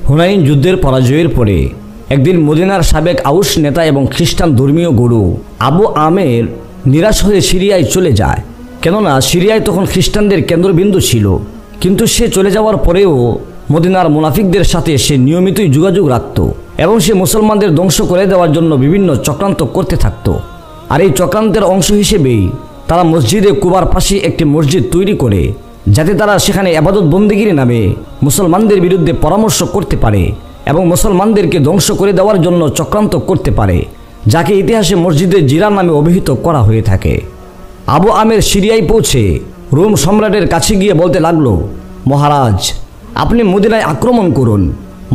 হুনাইন যুদ্ধের পরাজয়ের পরে একদিন মদিনার সাবেক আউস নেতা এবং খ্রিস্টান ধর্মীয় গুরু আবু আমের নিরাশ হয়ে সিরিয়ায় চলে যায়। কেননা সিরিয়ায় তখন খ্রিস্টানদের কেন্দ্রবিন্দু ছিল। কিন্তু সে চলে যাওয়ার পরেও মদিনার মুনাফিকদের সাথে সে নিয়মিতই যোগাযোগ রাখত এবং সে মুসলমানদের ধ্বংস করে দেওয়ার জন্য বিভিন্ন চক্রান্ত করতে থাকত। আর এই চক্রান্তের অংশ হিসেবেই তারা মসজিদে কুবার পাশে একটি মসজিদ তৈরি করে যাতে তারা সেখানে ইবাদত বন্দেগীর নামে মুসলমানদের বিরুদ্ধে পরামর্শ করতে পারে এবং মুসলমানদেরকে ধ্বংস করে দেওয়ার জন্য চক্রান্ত করতে পারে, যাকে ইতিহাসে মসজিদে জিরা নামে অভিহিত করা হয়ে থাকে। আবু আমের সিরিয়ায় পৌঁছে রোম সম্রাটের কাছে গিয়ে বলতে লাগলো, মহারাজ, আপনি মদিনায় আক্রমণ করুন।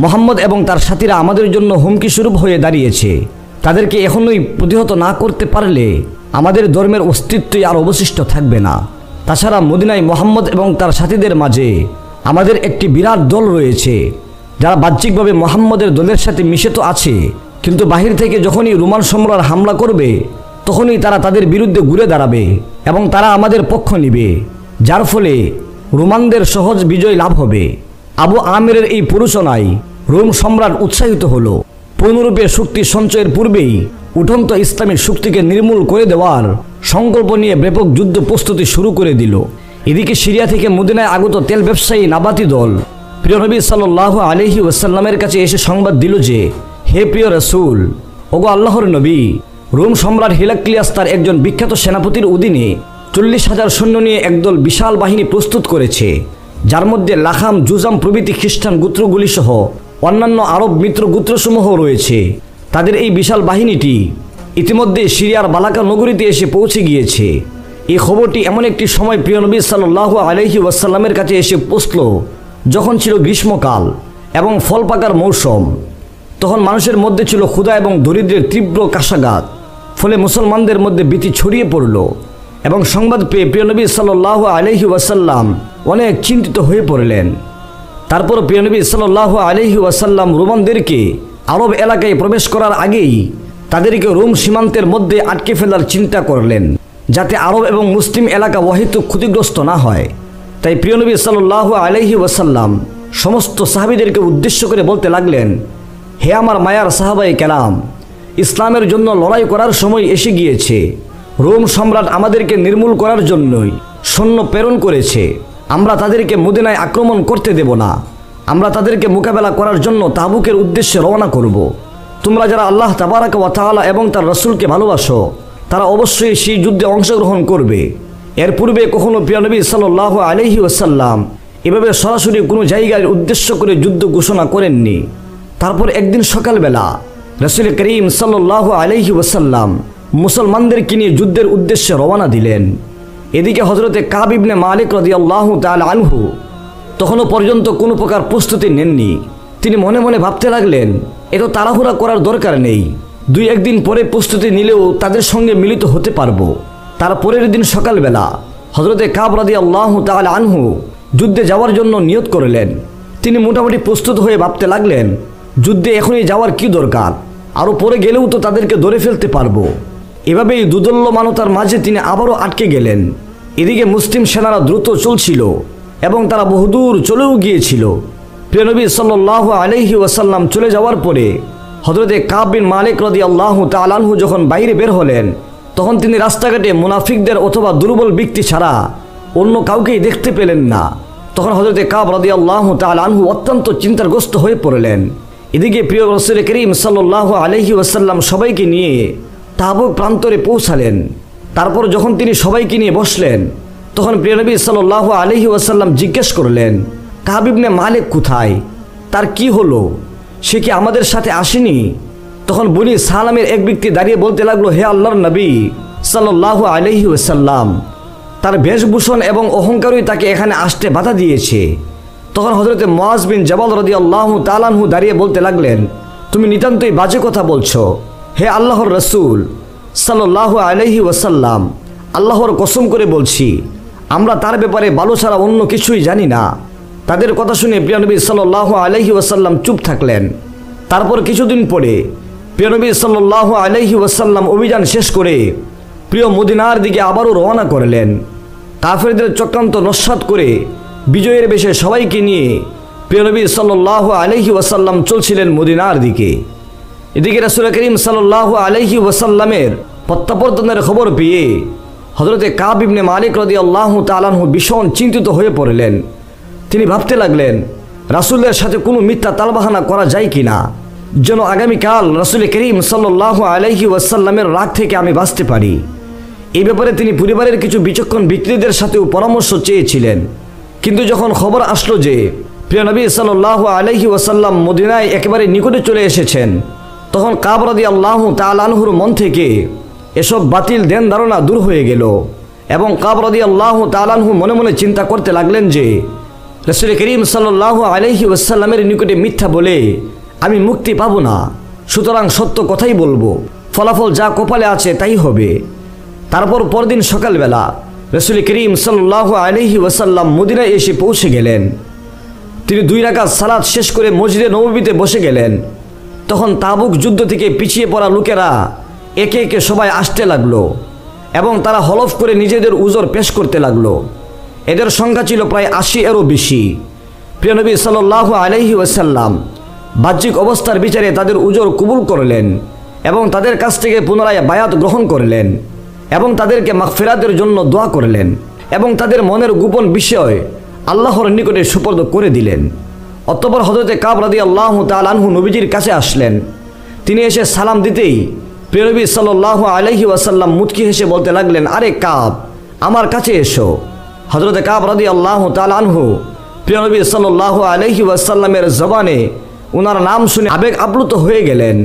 মোহাম্মদ এবং তার সাথীরা আমাদের জন্য হুমকি স্বরূপ হয়ে দাঁড়িয়েছে। তাদেরকে এখনই প্রতিহত না করতে পারলে আমাদের ধর্মের অস্তিত্বই আর অবশিষ্ট থাকবে না। তাছাড়া মদিনায় মোহাম্মদ এবং তার সাথীদের মাঝে আমাদের একটি বিরাট দল রয়েছে, যারা বাহ্যিকভাবে মোহাম্মদের দলের সাথে মিশে তো আছে, কিন্তু বাহির থেকে যখনই রোমান সম্রাট হামলা করবে তখনই তারা তাদের বিরুদ্ধে ঘুরে দাঁড়াবে এবং তারা আমাদের পক্ষ নিবে, যার ফলে রোমানদের সহজ বিজয় লাভ হবে। আবু আমেরের এই প্ররোচনায় রোম সম্রাট উৎসাহিত হলো। পূর্ণরূপে শক্তি সঞ্চয়ের পূর্বেই উঠন্ত ইসলামিক শক্তিকে নির্মূল করে দেওয়ার সংকল্প নিয়ে ব্যাপক যুদ্ধ প্রস্তুতি শুরু করে দিল। এদিকে সিরিয়া থেকে মদিনায় আগত তেল ব্যবসায়ী নাবাতি দল প্রিয় নবী সাল্লাল্লাহু আলাইহি ওয়াসাল্লামের কাছে এসে সংবাদ দিল যে, হে প্রিয় রাসূল, ওগো আল্লাহর নবী, রোম সম্রাট হিরাক্লিয়াস তার একজন বিখ্যাত সেনাপতির অধীনে 40,000 সৈন্য নিয়ে একদল বিশাল বাহিনী প্রস্তুত করেছে, যার মধ্যে লাখাম, জুজাম প্রভৃতি খ্রিস্টান গোত্রগুলি সহ অন্যান্য আরব মিত্র গোত্রসমূহ রয়েছে। তাদের এই বিশাল বাহিনীটি ইতিমধ্যে সিরিয়ার বালাকা নগরীতে এসে পৌঁছে গিয়েছে। এই খবরটি এমন একটি সময় প্রিয় নবী সাল্লাল্লাহু আলাইহি ওয়াসাল্লামের কাছে এসে পৌঁছল যখন ছিল গ্রীষ্মকাল এবং ফল পাকার মৌসুম। তখন মানুষের মধ্যে ছিল ক্ষুধা এবং দরিদ্রের তীব্র কাশাঘাত। ফলে মুসলমানদের মধ্যে ভীতি ছড়িয়ে পড়ল এবং সংবাদ পেয়ে প্রিয় নবী সাল্লাল্লাহু আলাইহি ওয়াসাল্লাম অনেক চিন্তিত হয়ে পড়লেন। তারপর প্রিয় নবী সাল্লাল্লাহু আলাইহি ওয়াসাল্লাম রোমানদেরকে আরব এলাকায় প্রবেশ করার আগেই তাদেরকে রোম সীমান্তের মধ্যে আটকে ফেলার চিন্তা করলেন, যাতে আরব এবং মুসলিম এলাকা অহেতুক ক্ষতিগ্রস্ত না হয়। তাই প্রিয় নবী সাল্লাল্লাহু আলাইহি ওয়াসাল্লাম সমস্ত সাহাবীদেরকে উদ্দেশ্য করে বলতে লাগলেন, হে আমার মায়ার সাহাবায়ে কেরাম, ইসলামের জন্য লড়াই করার সময় এসে গিয়েছে। রোম সম্রাট আমাদেরকে নির্মূল করার জন্যই সৈন্য প্রেরণ করেছে। আমরা তাদেরকে মদিনায় আক্রমণ করতে দেব না। আমরা তাদেরকে মোকাবেলা করার জন্য তাবুকের উদ্দেশ্যে রওনা করব। তোমরা যারা আল্লাহ তাবারাক ওয়া তাআলা এবং তার রাসূলকে ভালোবাসো, তারা অবশ্যই সেই যুদ্ধে অংশগ্রহণ করবে। এর পূর্বে কখনো প্রিয় নবী সাল্লাল্লাহু আলাইহি ওয়াসাল্লাম এভাবে সরাসরি কোনো জায়গায় উদ্দেশ্য করে যুদ্ধ ঘোষণা করেননি। তারপর একদিন সকালবেলা রাসূল করিম সাল্লাল্লাহু আলাইহি ওয়াসাল্লাম মুসলমানদেরকে নিয়ে যুদ্ধের উদ্দেশ্যে রওনা দিলেন। এদিকে হযরতে কাব ইবনে মালিক রাদিয়াল্লাহু তাআলা আনহু তখনও পর্যন্ত কোনো প্রকার প্রস্তুতি নেননি। তিনি মনে মনে ভাবতে লাগলেন, এত তাড়াহুড়া করার দরকার নেই, 2-1 দিন পরে প্রস্তুতি নিলেও তাদের সঙ্গে মিলিত হতে পারবো। তার পরের দিন সকালবেলা হযরতে কাব রাদিয়াল্লাহু তাআলা আনহু যুদ্ধে যাওয়ার জন্য নিয়ত করলেন। তিনি মোটামুটি প্রস্তুত হয়ে ভাবতে লাগলেন, যুদ্ধে এখনই যাওয়ার কি দরকার, আরও পরে গেলেও তো তাদেরকে ধরে ফেলতে পারবো। এভাবেই দুদল্যমানতার মাঝে তিনি আবারও আটকে গেলেন। এদিকে মুসলিম সেনারা দ্রুত চলছিল এবং তারা বহুদূর চলেও গিয়েছিল। প্রিয় নবী সাল্লাল্লাহু আলাইহি ওয়াসাল্লাম চলে যাওয়ার পরে হযরতে কাব বিন মালিক রাদিয়াল্লাহু তাআলা আনহু যখন বাইরে বের হলেন, তখন তিনি রাস্তাঘাটে মুনাফিকদের অথবা দুর্বল ব্যক্তি ছাড়া অন্য কাউকেই দেখতে পেলেন না। তখন হযরতে কাব রাদিয়াল্লাহু তাআলা আনহু অত্যন্ত চিন্তাগ্রস্ত হয়ে পড়লেন। এদিকে প্রিয় রাসূল করিম সাল্লাল্লাহু আলাইহি ওয়াসাল্লাম সবাইকে নিয়ে তাবুক প্রান্তরে পৌঁছালেন। তারপর যখন তিনি সবাইকে নিয়ে বসলেন, তখন প্রিয় নবী সাল্লাল্লাহু আলাইহি ওয়াসাল্লাম জিজ্ঞেস করলেন, কাব ইবনে মালিক কোথায়, তার কি হলো, সে কি আমাদের সাথে আসেনি? তখন বনি সালামের এক ব্যক্তি দাঁড়িয়ে বলতে লাগলো, হে আল্লাহর নবী সাল্লাল্লাহু আলাইহি ওয়াসাল্লাম, তার বেশভূষণ এবং অহংকারই তাকে এখানে আসতে বাধা দিয়েছে। তখন হযরতে মুআজ বিন জাবাল রাদিয়াল্লাহু তাআলা আনহু দাঁড়িয়ে বলতে লাগলেন, তুমি নিতান্তই বাজে কথা বলছো। হে আল্লাহর রাসূল সাল্লাল্লাহু আলাইহি ওয়াসাল্লাম, আল্লাহর কসম করে বলছি, আমরা তার ব্যাপারে ভালো ছাড়া অন্য কিছুই জানি না। তাদের কথা শুনে প্রিয় নবী সাল্লাল্লাহু আলাইহি ওয়াসাল্লাম চুপ থাকলেন। তারপর কিছুদিন পরে প্রিয় নবী সাল্লাল্লাহু আলাইহি ওয়াসাল্লাম অভিযান শেষ করে প্রিয় মদিনার দিকে আবারও রওনা করলেন। কাফেরদের চক্রান্ত নস্যাৎ করে বিজয়ের বেশে সবাইকে নিয়ে প্রিয় নবী সাল্লাল্লাহু আলাইহি ওয়াসাল্লাম চলছিলেন মদিনার দিকে। এদিকে রাসূল করিম সাল্লাল্লাহু আলাইহি ওয়াসাল্লামের প্রত্যাবর্তনের খবর পেয়ে হযরতে কাব ইবনে মালিক রাদিয়াল্লাহু তাআলা আনহু ভীষণ চিন্তিত হয়ে পড়লেন। তিনি ভাবতে লাগলেন রাসূলের সাথে কোনো মিথ্যা তালবাহানা করা যায় কিনা, যেন আগামীকাল রাসূল করিম সাল্লাল্লাহু আলাইহি ওয়াসাল্লামের রাগ থেকে আমি বাঁচতে পারি। এই ব্যাপারে তিনি পরিবারের কিছু বিচক্ষণ ব্যক্তিদের সাথেও পরামর্শ চেয়েছিলেন। কিন্তু যখন খবর আসলো যে প্রিয় নবী সাল্লাল্লাহু আলাইহি ওয়াসাল্লাম মদিনায় একেবারে নিকটে চলে এসেছেন, তখন কাব রাদিয়াল্লাহু তাআলা আনহুর মন থেকে এসব বাতিল ধ্যান ধারণা দূর হয়ে গেল এবং কাব রাদিয়াল্লাহু তাআলা আনহু মনে মনে চিন্তা করতে লাগলেন যে রাসূল করিম সাল্লাল্লাহু আলাইহি ওয়াসাল্লামের নিকটে মিথ্যা বলে আমি মুক্তি পাবো না, সুতরাং সত্য কথাই বলবো, ফলাফল যা কপালে আছে তাই হবে। তারপর পরদিন সকালবেলা রাসূল করিম সাল্লাল্লাহু আলাইহি ওয়াসাল্লাম মদিনায় এসে পৌঁছে গেলেন। তিনি 2 রাকাত সালাত শেষ করে মসজিদে নববীতে বসে গেলেন। তখন তাবুক যুদ্ধ থেকে পিছিয়ে পড়া লোকেরা একে একে সবাই আসতে লাগলো এবং তারা হলফ করে নিজেদের উজর পেশ করতে লাগলো। এদের সংখ্যা ছিল প্রায় 80-এরও বেশি। প্রিয় নবী সাল্লাল্লাহু আলাইহি ওয়াসাল্লাম বাহ্যিক অবস্থার বিচারে তাদের উজর কবুল করলেন এবং তাদের কাছ থেকে পুনরায় বায়াত গ্রহণ করলেন এবং তাদেরকে মাগফিরাতের জন্য দোয়া করলেন এবং তাদের মনের গোপন বিষয় আল্লাহর নিকটে সুপর্দ করে দিলেন। অতঃপর হযরতে কাব রাদিয়াল্লাহু তাআলা আনহু নবীজির কাছে আসলেন। তিনি এসে সালাম দিতেই প্রিয় নবী সাল্লাল্লাহু আলাইহি ওয়াসাল্লাম মুচকি হেসে বলতে লাগলেন, আরে কাব, আমার কাছে এসো। হযরতে কাব রাদিয়াল্লাহু তাআলা আনহু প্রিয় নবী সাল্লাল্লাহু আলাইহি ওয়াসাল্লামের জবানে ওনার নাম শুনে আবেগ আপ্লুত হয়ে গেলেন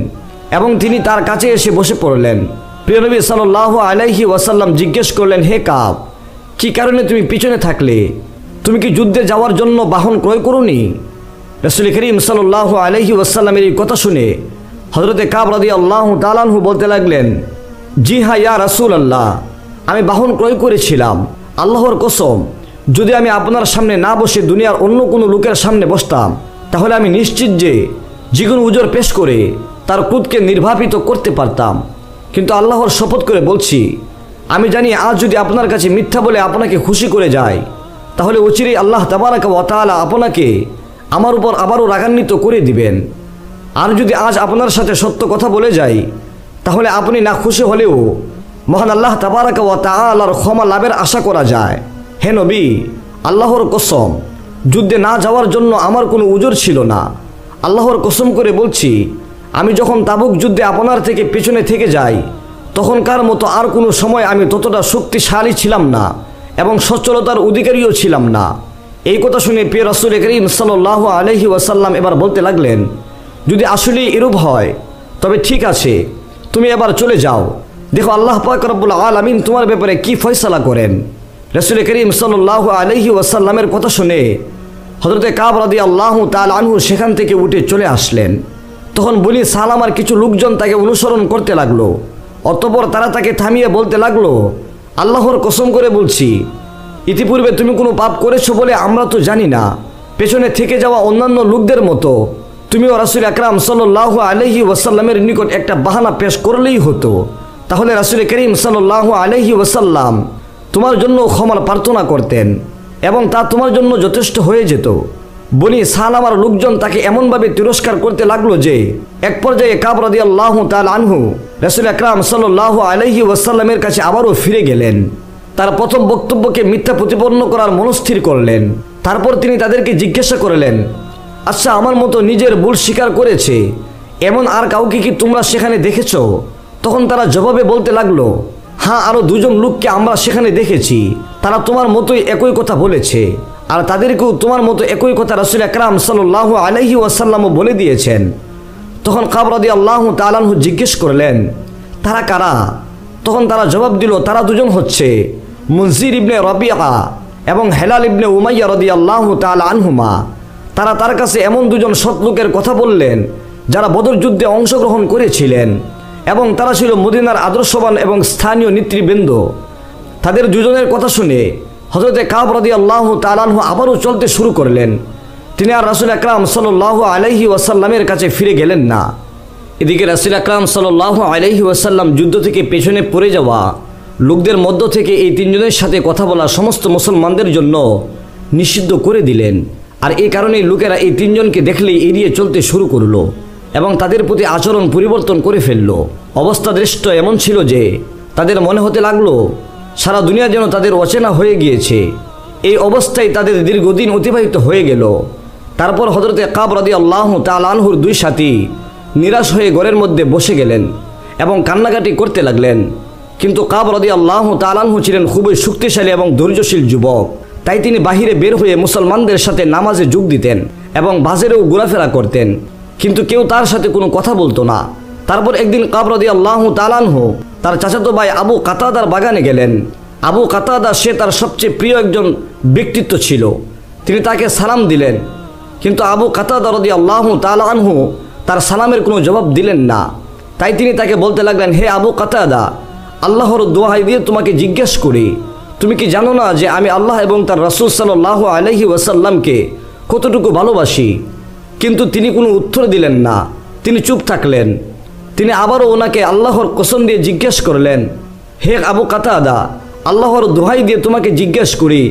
এবং তিনি তার কাছে এসে বসে পড়লেন। প্রিয় নবী সাল্লাল্লাহু আলাইহি ওয়াসাল্লাম জিজ্ঞেস করলেন, হে কাব, কি কারণে তুমি পিছনে থাকলে? তুমি কি যুদ্ধে যাওয়ার জন্য বাহন ক্রয় করোনি? রাসূল করিম সাল্লাল্লাহু আলাইহি ওয়াসাল্লামের এই কথা শুনে হযরতে কাব রাদিয়াল্লাহু তাআলা আনহু বলতে লাগলেন, জি হ্যাঁ ইয়া রাসূলুল্লাহ, আমি বাহন ক্রয় করেছিলাম। আল্লাহর কসম, যদি আমি আপনার সামনে না বসে দুনিয়ার অন্য কোনো লোকের সামনে বসতাম, তাহলে আমি নিশ্চিত যে কোনো উজর পেশ করে তার ক্রোধকে নির্বাপিত করতে পারতাম। কিন্তু আল্লাহর শপথ করে বলছি, আমি জানি আজ যদি আপনার কাছে মিথ্যা বলে আপনাকে খুশি করে যায়, তাহলে অচিরেই আল্লাহ তাবারাকা ওয়া তাআলা আপনাকে আমার উপর আবারও রাগান্বিত করে দিবেন। আর যদি আজ আপনার সাথে সত্য কথা বলে যাই, তাহলে আপনি না খুশি হলেও মহান আল্লাহ তাবারাকা ওয়া তাআলার ক্ষমা লাভের আশা করা যায়। হে নবী, আল্লাহর কসম, যুদ্ধে না যাওয়ার জন্য আমার কোনো উজর ছিল না। আল্লাহর কসম করে বলছি, আমি যখন তাবুক যুদ্ধে আপনার থেকে পেছনে থেকে যাই, তখনকার মতো আর কোনো সময় আমি ততটা শক্তিশালী ছিলাম না এবং সচ্ছলতার অধিকারীও ছিলাম না। এই কথা শুনে প্রিয় রাসূল করিম সাল্লাল্লাহু আলাইহি ওয়াসাল্লাম এবার বলতে লাগলেন, যদি আসলেই এরূপ হয় তবে ঠিক আছে, তুমি এবার চলে যাও, দেখো আল্লাহ পাক রব্বুল আলামিন তোমার ব্যাপারে কি ফয়সালা করেন। রাসূল করিম সাল্লাল্লাহু আলাইহি ওয়াসাল্লামের কথা শুনে হযরতে কাব রাদিয়াল্লাহু তাআলা আনহু সেখান থেকে উঠে চলে আসলেন। তখন বনি সালামার কিছু লোকজন তাকে অনুসরণ করতে লাগলো। অতঃপর তারা তাকে থামিয়ে বলতে লাগলো, আল্লাহর কসম করে বলছি, ইতিপূর্বে তুমি কোনো পাপ করেছো বলে আমরা তো জানি না। পেছনে থেকে যাওয়া অন্যান্য লোকদের মতো তুমিও রাসূল আকরাম সাল্লাল্লাহু আলাইহি ওয়াসাল্লামের নিকট একটা বাহানা পেশ করলেই হতো, তাহলে রাসূল করিম সাল্লাল্লাহু আলাইহি ওয়াসাল্লাম তোমার জন্য ক্ষমা প্রার্থনা করতেন এবং তা তোমার জন্য যথেষ্ট হয়ে যেত। বনি সালামার লোকজন তাকে এমনভাবে তিরস্কার করতে লাগলো যে এক পর্যায়ে কাব রাদিয়াল্লাহু তাআলা আনহু রাসূল আকরাম সাল্লাল্লাহু আলাইহি ওয়াসাল্লামের কাছে আবারও ফিরে গেলেন। তার প্রথম বক্তব্যকে মিথ্যা প্রতিপন্ন করার মনস্থির করলেন। তারপর তিনি তাদেরকে জিজ্ঞাসা করলেন, আচ্ছা, আমার মতো নিজের ভুল স্বীকার করেছে এমন আর কাউকে কি তোমরা সেখানে দেখেছো? তখন তারা জবাবে বলতে লাগলো, হ্যাঁ, আরও 2 জন লোককে আমরা সেখানে দেখেছি, তারা তোমার মতোই একই কথা বলেছে, আর তাদেরকেও তোমার মতো একই কথা রাসূল আকরাম সাল্লাল্লাহু আলাইহি ওয়াসাল্লামও বলে দিয়েছেন। তখন কাব রাদিয়াল্লাহু তাআলা আনহু জিজ্ঞেস করলেন, তারা কারা? তখন তারা জবাব দিল, তারা 2 জন হচ্ছে মুনজির ইবনে রবিআ এবং হেলাল ইবনে উমাইয়া রাদিয়াল্লাহু তাআলা আনহুমা। তারা তার কাছে এমন 2 জন সৎ লোকের কথা বললেন যারা বদর যুদ্ধে অংশগ্রহণ করেছিলেন এবং তারা ছিল মদিনার আদর্শবান এবং স্থানীয় নেতৃবৃন্দ। তাদের 2 জনের কথা শুনে হযরতে কাব রাদিয়াল্লাহু তাআলা আনহু আবারও চলতে শুরু করলেন। তিনি আর রাসূল আকরাম সাল্লাল্লাহু আলাইহি ওয়াসাল্লামের কাছে ফিরে গেলেন না। এদিকে রাসূল আকরাম সাল্লাল্লাহু আলাইহি ওয়াসাল্লাম যুদ্ধ থেকে পেছনে পড়ে যাওয়া লোকদের মধ্য থেকে এই 3 জনের সাথে কথা বলা সমস্ত মুসলমানদের জন্য নিষিদ্ধ করে দিলেন আর এই কারণেই লোকেরা এই তিনজনকে দেখলেই এড়িয়ে চলতে শুরু করলো এবং তাদের প্রতি আচরণ পরিবর্তন করে ফেলল। অবস্থা দৃষ্ট এমন ছিল যে তাদের মনে হতে লাগলো সারা দুনিয়া যেন তাদের অচেনা হয়ে গিয়েছে। এই অবস্থায় তাদের দীর্ঘদিন অতিবাহিত হয়ে গেল। তারপর হযরতে কাব রাদিয়াল্লাহু তাআলা আনহুর দুই সাথী নিরাশ হয়ে ঘরের মধ্যে বসে গেলেন এবং কান্নাকাটি করতে লাগলেন। কিন্তু কাব রাদিয়াল্লাহু তাআলা আনহু ছিলেন খুবই শক্তিশালী এবং ধৈর্যশীল যুবক। তাই তিনি বাহিরে বের হয়ে মুসলমানদের সাথে নামাজে যোগ দিতেন এবং বাজারেও ঘোরাফেরা করতেন, কিন্তু কেউ তার সাথে কোনো কথা বলতো না। তারপর একদিন কাব রাদিয়াল্লাহু তাআলা আনহু তার চাচাতো ভাই আবু কাতাদার বাগানে গেলেন। আবু কাতাদা সে তার সবচেয়ে প্রিয় একজন ব্যক্তিত্ব ছিল। তিনি তাকে সালাম দিলেন, কিন্তু আবু কাতাদা রাদিয়াল্লাহু তাআলা আনহু তার সালামের কোনো জবাব দিলেন না। তাই তিনি তাকে বলতে লাগলেন, হে আবু কাতাদা, আল্লাহর দোহাই দিয়ে তোমাকে জিজ্ঞেস করি, তুমি কি জানো না যে আমি আল্লাহ এবং তার রাসূল সাল্লাল্লাহু আলাইহি ওয়াসাল্লামকে কতটুকু ভালোবাসি? কিন্তু তিনি কোনো উত্তর দিলেন না, তিনি চুপ থাকলেন। তিনি আবারও ওনাকে আল্লাহর কসম দিয়ে জিজ্ঞেস করলেন, হে আবু কাতাদা, আল্লাহর দোহাই দিয়ে তোমাকে জিজ্ঞেস করি,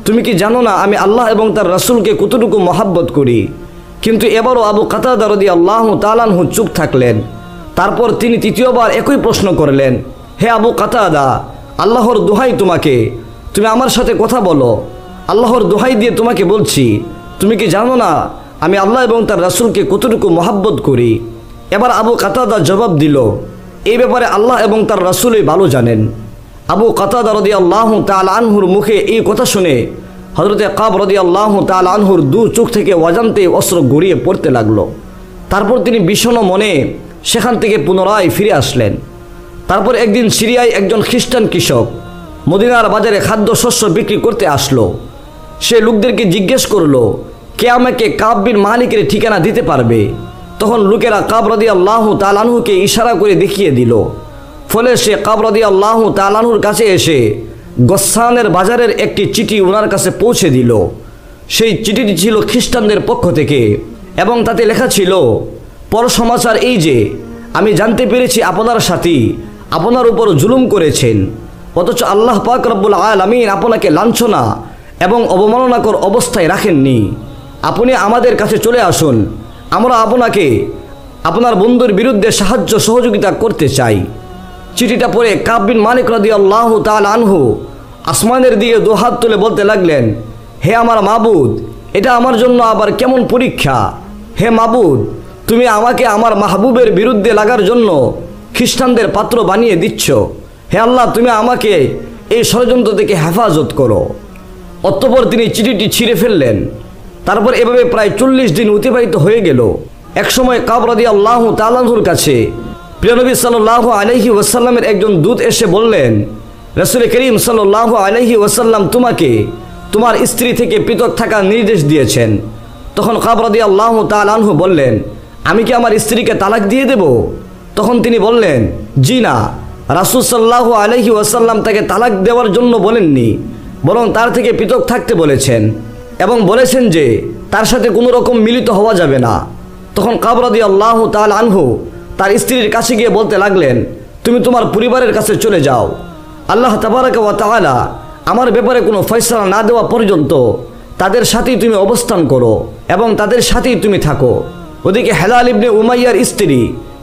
তুমি কি জানো না আমি আল্লাহ এবং তার রাসূলকে কতটুকু মহাব্বত করি? কিন্তু এবারও আবু কাতাদা রাদিয়াল্লাহু তাআলা আনহু চুপ থাকলেন। তারপর তিনি তৃতীয়বার একই প্রশ্ন করলেন, হে আবু কাতাদা, আল্লাহর দোহাই তোমাকে, তুমি আমার সাথে কথা বলো, আল্লাহর দোহাই দিয়ে তোমাকে বলছি, তুমি কি জানো না আমি আল্লাহ এবং তার রাসূলকে কতটুকু মহাব্বত করি? এবার আবু কাতাদা জবাব দিল, এই ব্যাপারে আল্লাহ এবং তার রাসূলই ভালো জানেন। আবু কাতাদা রাদিয়াল্লাহু তাআলা আনহুর মুখে এই কথা শুনে হযরতে কাব রাদিয়াল্লাহু তাআলা আনহুর দু চোখ থেকে অজান্তে অশ্রু গড়িয়ে পড়তে লাগলো। তারপর তিনি বিষণ্ণ মনে সেখান থেকে পুনরায় ফিরে আসলেন। তারপর একদিন সিরিয়ায় একজন খ্রিস্টান কৃষক মদিনার বাজারে খাদ্যশস্য বিক্রি করতে আসলো। সে লোকদেরকে জিজ্ঞেস করলো, কে আমাকে কাব বিন মালিকের ঠিকানা দিতে পারবে? তখন লোকেরা কাব রাদিয়াল্লাহু তাআলা আনহুকে ইশারা করে দেখিয়ে দিল। ফলে সে কাব রাদিয়াল্লাহু তাআলা আনহুর কাছে এসে গসসানের বাজারের একটি চিঠি ওনার কাছে পৌঁছে দিল। সেই চিঠিটি ছিল খ্রিস্টানদের পক্ষ থেকে এবং তাতে লেখা ছিল, পর সমাচার এই যে আমি জানতে পেরেছি আপনার সাথী আপনার উপর জুলুম করেছেন, অথচ আল্লাহ পাক রব্বুল আলামিন আপনাকে লাঞ্ছনা এবং অবমাননাকর অবস্থায় রাখেননি। আপনি আমাদের কাছে চলে আসুন, আমরা আপনাকে আপনার বন্ধুর বিরুদ্ধে সাহায্য সহযোগিতা করতে চাই। চিঠিটা পড়ে কাব বিন মালিক রাদিয়াল্লাহু তাআলা আনহু আসমানের দিকে দুহাত তুলে বলতে লাগলেন, হে আমার মাবুদ, এটা আমার জন্য আবার কেমন পরীক্ষা? হে মাবুদ, তুমি আমাকে আমার মাহবুবের বিরুদ্ধে লাগার জন্য খ্রিস্টানদের পাত্র বানিয়ে দিচ্ছ। হে আল্লাহ, তুমি আমাকে এই ষড়যন্ত্র থেকে হেফাজত করো। অতঃপর তিনি চিঠিটি ছিঁড়ে ফেললেন। তারপর এভাবে প্রায় 40 দিন অতিবাহিত হয়ে গেল। একসময় কাব রাদিয়াল্লাহু তাআলা আনহুর কাছে প্রিয় নবী সাল্লাল্লাহু আলাইহি ওয়াসাল্লামের একজন দূত এসে বললেন, রাসূল করিম সাল্লাল্লাহু আলাইহি ওয়াসাল্লাম তোমাকে তোমার স্ত্রী থেকে পৃথক থাকার নির্দেশ দিয়েছেন। তখন কাব রাদিয়াল্লাহু তাআলা আনহু বললেন, আমি কি আমার স্ত্রীকে তালাক দিয়ে দেব? তখন তিনি বললেন, জি না, রাসূল সাল্লাল্লাহু আলাইহি ওয়াসাল্লাম তাকে তালাক দেওয়ার জন্য বলেননি, বরং তার থেকে পৃথক থাকতে বলেছেন এবং বলেছেন যে তার সাথে কোনো রকম মিলিত হওয়া যাবে না। তখন কাব রাদিয়াল্লাহু তাআলা আনহু তার স্ত্রীর কাছে গিয়ে বলতে লাগলেন, তুমি তোমার পরিবারের কাছে চলে যাও। আল্লাহ তাবারাকা ওয়া তাআলা আমার ব্যাপারে কোনো ফয়সালা না দেওয়া পর্যন্ত তাদের সাথেই তুমি অবস্থান করো এবং তাদের সাথেই তুমি থাকো। ওদিকে হেলাল ইবনে উমাইয়ার স্ত্রী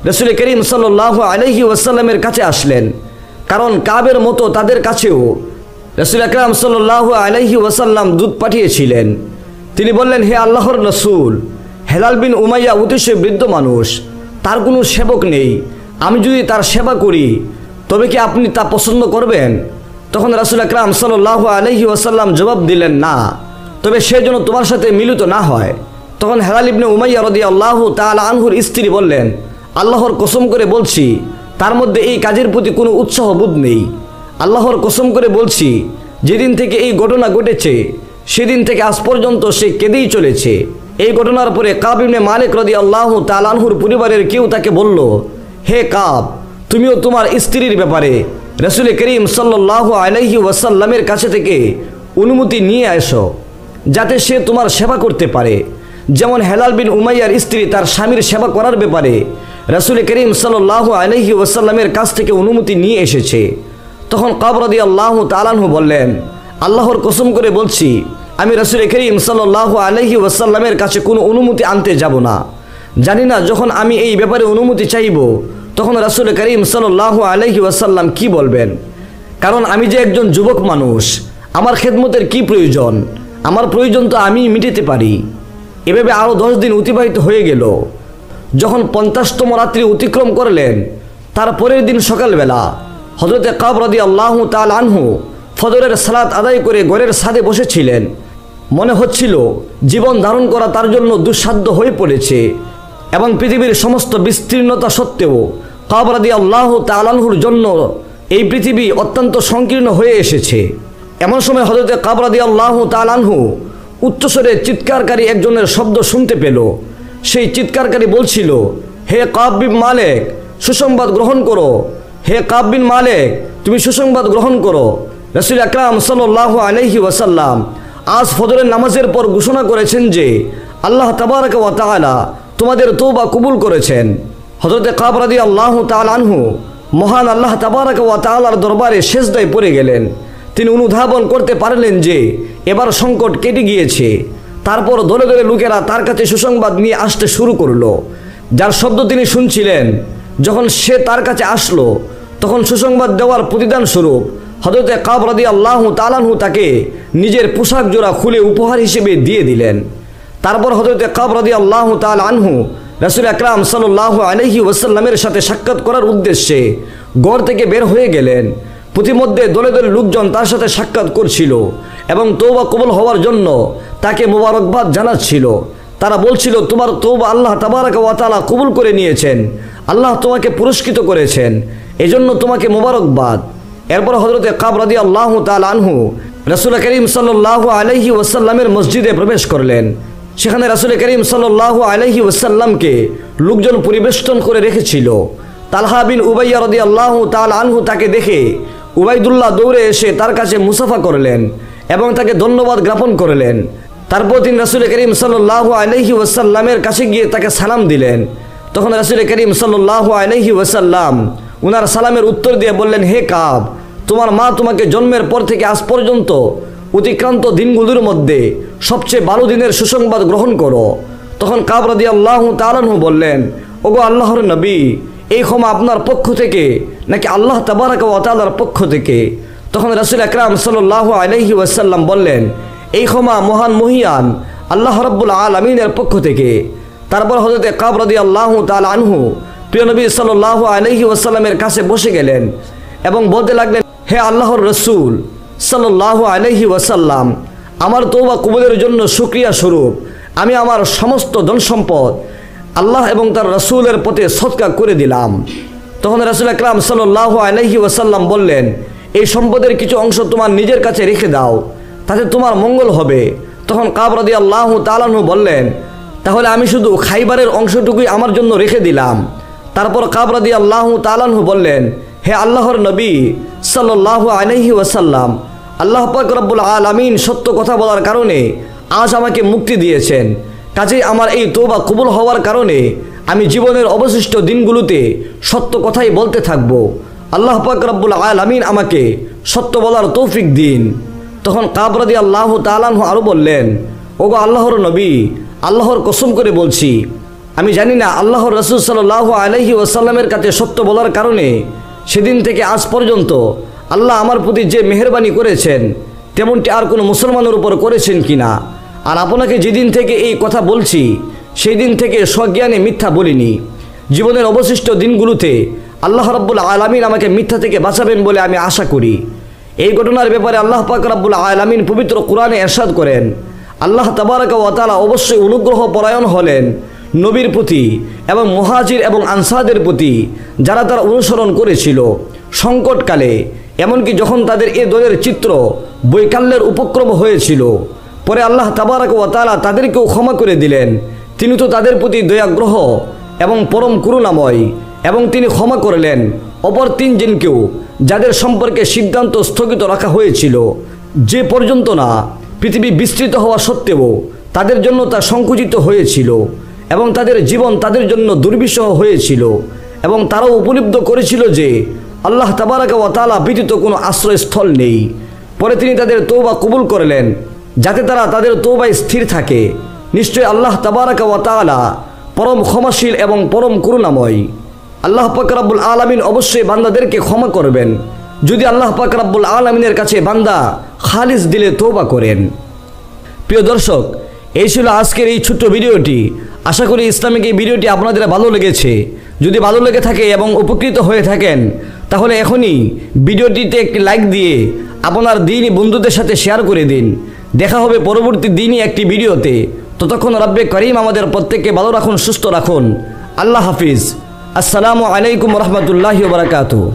রাসূল করিম সাল্লাল্লাহু আলাইহি ওয়াসাল্লামের কাছে আসলেন, কারণ কাবের মতো তাদের কাছেও রাসূল আকরাম সাল্লাল্লাহু আলাইহি ওয়াসাল্লাম দূত পাঠিয়েছিলেন। তিনি বললেন, হে আল্লাহর রাসূল, হেলাল বিন উমাইয়া অতিশয় বৃদ্ধ মানুষ, তার কোনো সেবক নেই, আমি যদি তার সেবা করি তবে কি আপনি তা পছন্দ করবেন? তখন রাসূল আকরাম সাল্লাল্লাহু আলাইহি ওয়াসাল্লাম জবাব দিলেন, না, তবে সে যেন তোমার সাথে মিলিত না হয়। তখন হেলাল ইবনে উমাইয়া রাদিয়াল্লাহু তাআলা আনহুর স্ত্রী বললেন, আল্লাহর কসম করে বলছি তার মধ্যে এই কাজের প্রতি কোনো উৎসাহ বোধ নেই। আল্লাহর কসম করে বলছি, যেদিন থেকে এই ঘটনা ঘটেছে সেদিন থেকে আজ পর্যন্ত সে কেঁদেই চলেছে। এই ঘটনার পরে কাব ইবনে মালিক রাদিয়াল্লাহু তাআলা আনহুর পরিবারের কেউ তাকে বলল, হে কাব, তুমিও তোমার স্ত্রীর ব্যাপারে রাসূল করিম সাল্লাল্লাহু আলাইহি ওয়াসাল্লামের কাছে থেকে অনুমতি নিয়ে আসো, যাতে সে তোমার সেবা করতে পারে, যেমন হেলাল বিন উমাইয়ার স্ত্রী তার স্বামীর সেবা করার ব্যাপারে রাসূল করিম সাল্লাল্লাহু আলাইহি ওয়াসাল্লামের কাছ থেকে অনুমতি নিয়ে এসেছে। তখন কাব রাদিয়াল্লাহু তাআলা আনহু বললেন, আল্লাহর কসম করে বলছি আমি রাসূল করিম সাল্লাল্লাহু আলাইহি ওয়াসাল্লামের কাছে কোনো অনুমতি আনতে যাব না। জানি না যখন আমি এই ব্যাপারে অনুমতি চাইব তখন রাসূল করিম সাল্লাল্লাহু আলাইহি ওয়াসাল্লাম কি বলবেন। কারণ আমি যে একজন যুবক মানুষ, আমার খেদমতের কি প্রয়োজন, আমার প্রয়োজন তো আমি মিটাতে পারি। এভাবে আরও 10 দিন অতিবাহিত হয়ে গেল। যখন 50তম রাত্রি অতিক্রম করলেন, তার পরের দিন সকালবেলা হযরতে কাব রাদিয়াল্লাহু তাআলা আনহু ফজরের সালাত আদায় করে ঘরের ছাদে বসেছিলেন। মনে হচ্ছিল জীবন ধারণ করা তার জন্য দুঃসাধ্য হয়ে পড়েছে এবং পৃথিবীর সমস্ত বিস্তীর্ণতা সত্ত্বেও কাব রাদিয়াল্লাহু তাআলা আনহুর জন্য এই পৃথিবী অত্যন্ত সংকীর্ণ হয়ে এসেছে। এমন সময় হযরতে কাব রাদিয়াল্লাহু তাআলা আনহু উচ্চস্বরে চিৎকারকারী একজনের শব্দ শুনতে পেল। সেই চিৎকারকারী বলছিল, হে কাব বিন মালিক, সুসংবাদ গ্রহণ করো। হে কাব বিন মালিক, তুমি সুসংবাদ গ্রহণ করো। রাসূল আকরাম সাল্লাল্লাহু আলাইহি ওয়াসাল্লাম আজ ফজরের নামাজের পর ঘোষণা করেছেন যে আল্লাহ তাবারাকা ওয়া তাআলা তোমাদের তওবা কবুল করেছেন। হযরতে কাব রাদিয়াল্লাহু তাআলা আনহু মহান আল্লাহ তাবারাকা ওয়া তাআলার দরবারে সেজদায় পড়ে গেলেন। তিনি অনুধাবন করতে পারলেন যে এবার সংকট কেটে গিয়েছে। তারপর দলে দলে লোকেরা তার কাছে সুসংবাদ নিয়ে আসতে শুরু করলো। যার শব্দ তিনি শুনছিলেন, যখন সে তার কাছে আসলো তখন সুসংবাদ দেওয়ার প্রতিদান স্বরূপ হযরতে কাব রাদিয়াল্লাহু তাআলা আনহু তাকে নিজের পোশাক জোড়া খুলে উপহার হিসেবে দিয়ে দিলেন। তারপর হযরতে কাব রাদিয়াল্লাহু তাআলা আনহু রাসূল আকরাম সাল্লাল্লাহু আলাইহি ওয়াসাল্লামের সাথে সাক্ষাৎ করার উদ্দেশ্যে ঘর থেকে বের হয়ে গেলেন। প্রতিমধ্যে দলে দলে লোকজন তার সাথে সাক্ষাৎ করছিল এবং তওবা কবুল হওয়ার জন্য তাকে মোবারকবাদ জানাচ্ছিল। তারা বলছিল, তোমার তওবা আল্লাহ তাবারাকা ওয়া তাআলা কবুল করে নিয়েছেন, আল্লাহ তোমাকে পুরস্কৃত করেছেন, এজন্য তোমাকে মোবারকবাদ। এরপর হযরতে কাব রাদিয়াল্লাহু তাআলা আনহু রাসূল করিম সাল্লাল্লাহু আলাইহি ওয়াসাল্লামের মসজিদে প্রবেশ করলেন। সেখানে রাসূল করিম সাল্লাল্লাহু আলাইহি ওয়াসাল্লামকে লোকজন পরিবেষ্টন করে রেখেছিল। তালহা বিন উবাইয়া রাদিয়াল্লাহু তাআলা আনহু তাকে দেখে উবাইদুল্লাহ দৌড়ে এসে তার কাছে মুসাফা করলেন এবং তাকে ধন্যবাদ জ্ঞাপন করলেন। তারপর তিনি রাসূল করিম সাল্লাল্লাহু আলাইহি ওয়াসাল্লামের কাছে গিয়ে তাকে সালাম দিলেন। তখন রাসূল করিম সাল্লাল্লাহু আলাইহি ওয়াসাল্লাম উনার সালামের উত্তর দিয়ে বললেন, হে কাব, তোমার মা তোমাকে জন্মের পর থেকে আজ পর্যন্ত অতিক্রান্ত দিনগুলোর মধ্যে সবচেয়ে ভালো দিনের সুসংবাদ গ্রহণ করো। তখন কাব রাদিয়াল্লাহু তাআলা আনহু বললেন, ওগো আল্লাহর নবী, এই ক্ষমা আপনার পক্ষ থেকে নাকি আল্লাহ তাবারাকা ওয়া তাআলার পক্ষ থেকে? তখন রাসূল আকরাম সাল্লাল্লাহু আলাইহি ওয়াসাল্লাম বললেন, এই ক্ষমা মহান মহিয়ান আল্লাহ রাব্বুল আলামিনের পক্ষ থেকে। তারপর হযরতে কাব রাদিয়াল্লাহু তাআলা আনহু প্রিয় নবী সাল্লাল্লাহু আলাইহি ওয়াসাল্লামের কাছে বসে গেলেন এবং বলতে লাগলেন, হে আল্লাহর রাসূল সাল্লাল্লাহু আলাইহি ওয়াসাল্লাম, আমার তওবা কবুলের জন্য শুকরিয়া স্বরূপ আমি আমার সমস্ত ধন সম্পদ আল্লাহ এবং তার রাসূলের পথে সদকা করে দিলাম। তখন রাসূল আকরাম সাল্লাল্লাহু আলাইহি ওয়াসাল্লাম বললেন, এই সম্পদের কিছু অংশ তোমার নিজের কাছে রেখে দাও, তাতে তোমার মঙ্গল হবে। তখন কাব রাদিয়াল্লাহু তাআলা আনহু বললেন, তাহলে আমি শুধু খাইবারের অংশটুকুই আমার জন্য রেখে দিলাম। তারপর কাব রাদিয়াল্লাহু তাআলা আনহু বললেন, হে আল্লাহর নবী সাল্লাল্লাহু আলাইহি ওয়াসাল্লাম, আল্লাহ পাক রব্বুল আলামিন সত্য কথা বলার কারণে আজ আমাকে মুক্তি দিয়েছেন। কাজেই আমার এই তওবা কবুল হওয়ার কারণে আমি জীবনের অবশিষ্ট দিনগুলোতে সত্য কথাই বলতে থাকব। আল্লাহ পাক রব্বুল আলামিন আমাকে সত্য বলার তৌফিক দিন। তখন কাব রাদিয়াল্লাহু তাআলা আনহু আরও বললেন, ওগো আল্লাহর নবী, আল্লাহর কসম করে বলছি, আমি জানি না আল্লাহর রাসূল সাল্লাল্লাহু আলাইহি ওয়াসাল্লামের কাছে সত্য বলার কারণে সেদিন থেকে আজ পর্যন্ত আল্লাহ আমার প্রতি যে মেহেরবানি করেছেন তেমনটি আর কোনো মুসলমানের উপর করেছেন কিনা। আর আপনাকে যেদিন থেকে এই কথা বলছি সেই দিন থেকে সজ্ঞানে মিথ্যা বলিনি। জীবনের অবশিষ্ট দিনগুলোতে আল্লাহ রাব্বুল আলামিন আমাকে মিথ্যা থেকে বাঁচাবেন বলে আমি আশা করি। এই ঘটনার ব্যাপারে আল্লাহ পাক রাব্বুল আলামিন পবিত্র কোরআনে ইরশাদ করেন, আল্লাহ তাবারাকা ওয়া তাআলা অবশ্যই অনুগ্রহ পরায়ণ হলেন নবীর প্রতি এবং মুহাজির এবং আনসারদের প্রতি যারা তার অনুসরণ করেছিল সংকটকালে, এমনকি যখন তাদের এ দলের চিত্র বৈকাল্যের উপক্রম হয়েছিল। পরে আল্লাহ তাবারাকা ওয়া তাআলা তাদেরকেও ক্ষমা করে দিলেন। তিনি তো তাদের প্রতি দয়াগ্রহ এবং পরম করুণাময়, এবং তিনি ক্ষমা করলেন অপর তিনজনকেও যাদের সম্পর্কে সিদ্ধান্ত স্থগিত রাখা হয়েছিল, যে পর্যন্ত না পৃথিবী বিস্তৃত হওয়া সত্ত্বেও তাদের জন্য তা সংকুচিত হয়েছিল এবং তাদের জীবন তাদের জন্য দুর্বিষহ হয়েছিল, এবং তারাও উপলব্ধ করেছিল যে আল্লাহ তাবারাকা ওয়া তাআলা ব্যতীত কোনো আশ্রয়স্থল নেই। পরে তিনি তাদের তওবা কবুল করলেন, যাতে তারা তাদের তওবায় স্থির থাকে। নিশ্চয় আল্লাহ তাবারাকা ওয়া তাআলা পরম ক্ষমাশীল এবং পরম করুণাময়। আল্লাহ পাক রব্বুল আলামিন অবশ্যই বান্দাদেরকে ক্ষমা করবেন যদি আল্লাহ পাক রব্বুল আলামিনের কাছে বান্দা খালিস দিলে তওবা করেন। প্রিয় দর্শক, এই ছিল আজকের এই ছোট্ট ভিডিওটি। আশা করি ইসলামিক এই ভিডিওটি আপনাদের ভালো লেগেছে। যদি ভালো লেগে থাকে এবং উপকৃত হয়ে থাকেন তাহলে এখনই ভিডিওটিতে একটি লাইক দিয়ে আপনার দ্বীনি বন্ধুদের সাথে শেয়ার করে দিন। দেখা হবে পরবর্তী দ্বীনি একটি ভিডিওতে। ততক্ষণ রব্বে করিম আমাদের প্রত্যেককে ভালো রাখুন, সুস্থ রাখুন। আল্লাহ হাফিজ। আসসালামু আলাইকুম রহমতুল্লাহি ওয়া বারাকাতুহু।